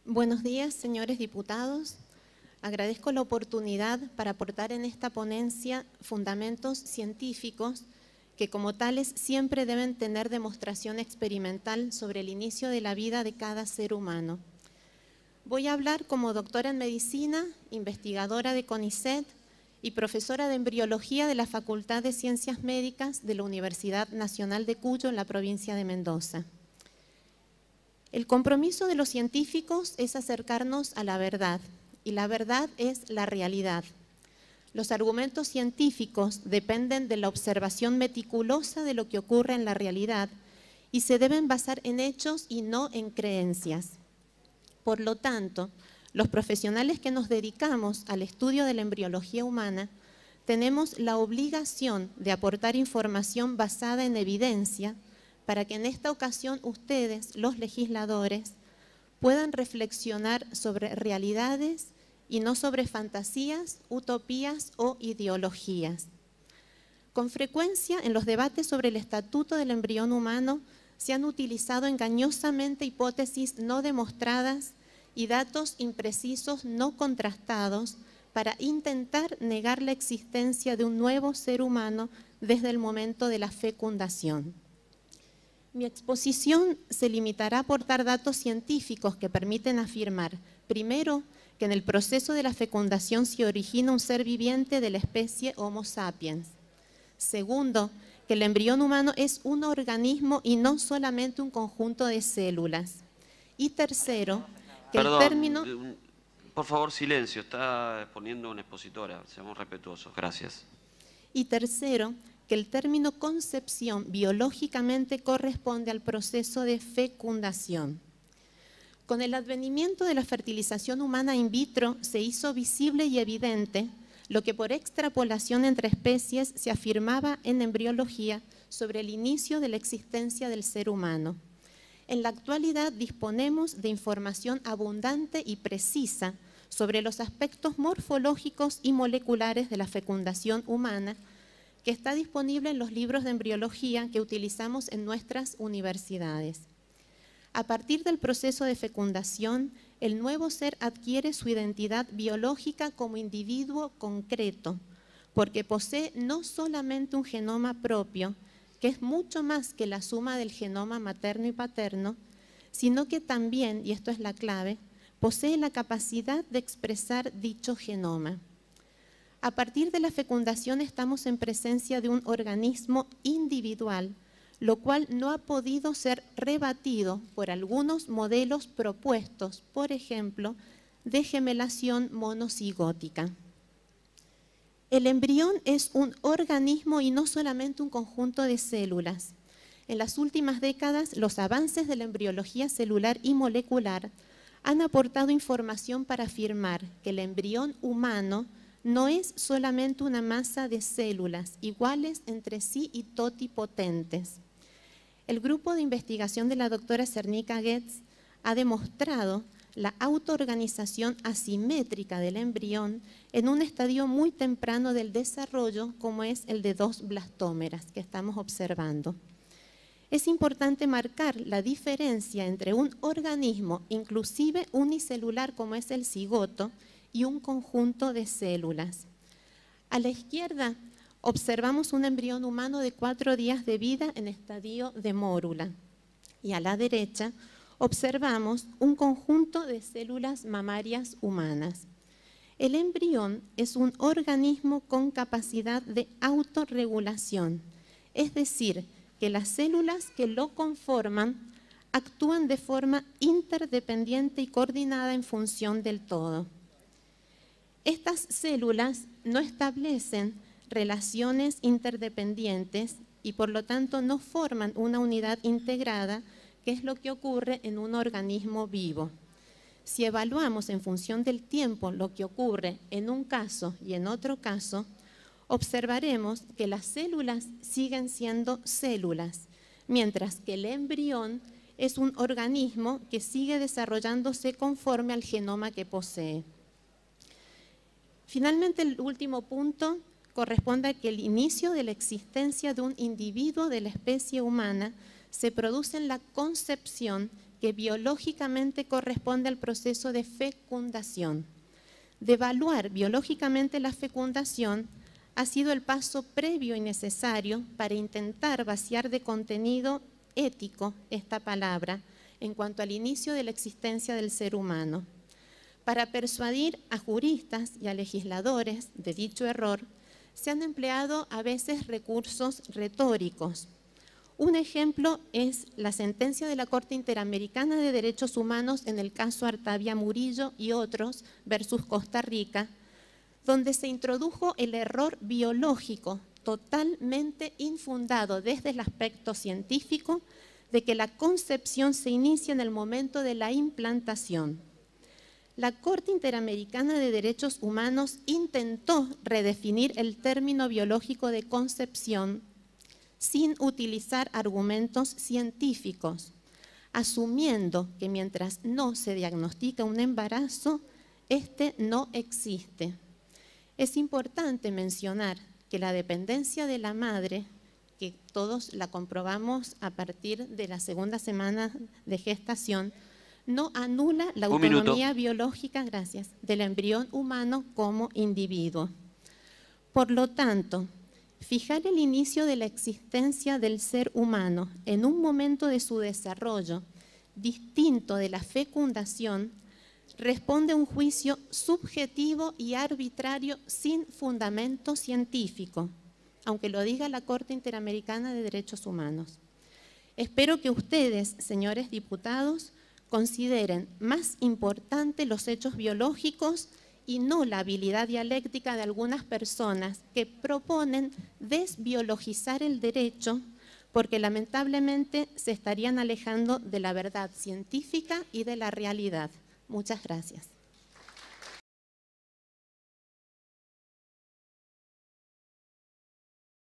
Buenos días, señores diputados. Agradezco la oportunidad para aportar en esta ponencia fundamentos científicos que como tales siempre deben tener demostración experimental sobre el inicio de la vida de cada ser humano. Voy a hablar como doctora en medicina, investigadora de CONICET y profesora de embriología de la Facultad de Ciencias Médicas de la Universidad Nacional de Cuyo en la provincia de Mendoza. El compromiso de los científicos es acercarnos a la verdad, y la verdad es la realidad. Los argumentos científicos dependen de la observación meticulosa de lo que ocurre en la realidad y se deben basar en hechos y no en creencias. Por lo tanto, los profesionales que nos dedicamos al estudio de la embriología humana tenemos la obligación de aportar información basada en evidencia para que en esta ocasión ustedes, los legisladores, puedan reflexionar sobre realidades y no sobre fantasías, utopías o ideologías. Con frecuencia, en los debates sobre el estatuto del embrión humano, se han utilizado engañosamente hipótesis no demostradas y datos imprecisos no contrastados para intentar negar la existencia de un nuevo ser humano desde el momento de la fecundación. Mi exposición se limitará a aportar datos científicos que permiten afirmar, primero, que en el proceso de la fecundación se origina un ser viviente de la especie Homo sapiens. Segundo, que el embrión humano es un organismo y no solamente un conjunto de células. Y tercero, que el término... Por favor, silencio, está exponiendo una expositora, seamos respetuosos, gracias. Y tercero, que el término concepción biológicamente corresponde al proceso de fecundación. Con el advenimiento de la fertilización humana in vitro se hizo visible y evidente lo que por extrapolación entre especies se afirmaba en embriología sobre el inicio de la existencia del ser humano. En la actualidad disponemos de información abundante y precisa sobre los aspectos morfológicos y moleculares de la fecundación humana, que está disponible en los libros de embriología que utilizamos en nuestras universidades. A partir del proceso de fecundación, el nuevo ser adquiere su identidad biológica como individuo concreto, porque posee no solamente un genoma propio, que es mucho más que la suma del genoma materno y paterno, sino que también, y esto es la clave, posee la capacidad de expresar dicho genoma. A partir de la fecundación estamos en presencia de un organismo individual, lo cual no ha podido ser rebatido por algunos modelos propuestos, por ejemplo, de gemelación monocigótica. El embrión es un organismo y no solamente un conjunto de células. En las últimas décadas, los avances de la embriología celular y molecular han aportado información para afirmar que el embrión humano no es solamente una masa de células iguales entre sí y totipotentes. El grupo de investigación de la doctora Zernica Getz ha demostrado la autoorganización asimétrica del embrión en un estadio muy temprano del desarrollo, como es el de 2 blastómeras que estamos observando. Es importante marcar la diferencia entre un organismo, inclusive unicelular como es el cigoto, y un conjunto de células. A la izquierda observamos un embrión humano de 4 días de vida en estadio de mórula y a la derecha observamos un conjunto de células mamarias humanas. El embrión es un organismo con capacidad de autorregulación, es decir, que las células que lo conforman actúan de forma interdependiente y coordinada en función del todo. Estas células no establecen relaciones interdependientes y por lo tanto no forman una unidad integrada, que es lo que ocurre en un organismo vivo. Si evaluamos en función del tiempo lo que ocurre en un caso y en otro caso, observaremos que las células siguen siendo células, mientras que el embrión es un organismo que sigue desarrollándose conforme al genoma que posee. Finalmente, el último punto corresponde a que el inicio de la existencia de un individuo de la especie humana se produce en la concepción, que biológicamente corresponde al proceso de fecundación. Devaluar biológicamente la fecundación ha sido el paso previo y necesario para intentar vaciar de contenido ético esta palabra en cuanto al inicio de la existencia del ser humano. Para persuadir a juristas y a legisladores de dicho error, se han empleado a veces recursos retóricos. Un ejemplo es la sentencia de la Corte Interamericana de Derechos Humanos en el caso Artavia Murillo y otros versus Costa Rica, donde se introdujo el error biológico totalmente infundado desde el aspecto científico de que la concepción se inicia en el momento de la implantación. La Corte Interamericana de Derechos Humanos intentó redefinir el término biológico de concepción sin utilizar argumentos científicos, asumiendo que mientras no se diagnostica un embarazo, este no existe. Es importante mencionar que la dependencia de la madre, que todos la comprobamos a partir de la segunda semana de gestación, no anula la autonomía biológica, del embrión humano como individuo. Por lo tanto, fijar el inicio de la existencia del ser humano en un momento de su desarrollo distinto de la fecundación responde a un juicio subjetivo y arbitrario sin fundamento científico, aunque lo diga la Corte Interamericana de Derechos Humanos. Espero que ustedes, señores diputados, consideren más importante los hechos biológicos y no la habilidad dialéctica de algunas personas que proponen desbiologizar el derecho porque lamentablemente se estarían alejando de la verdad científica y de la realidad. Muchas gracias.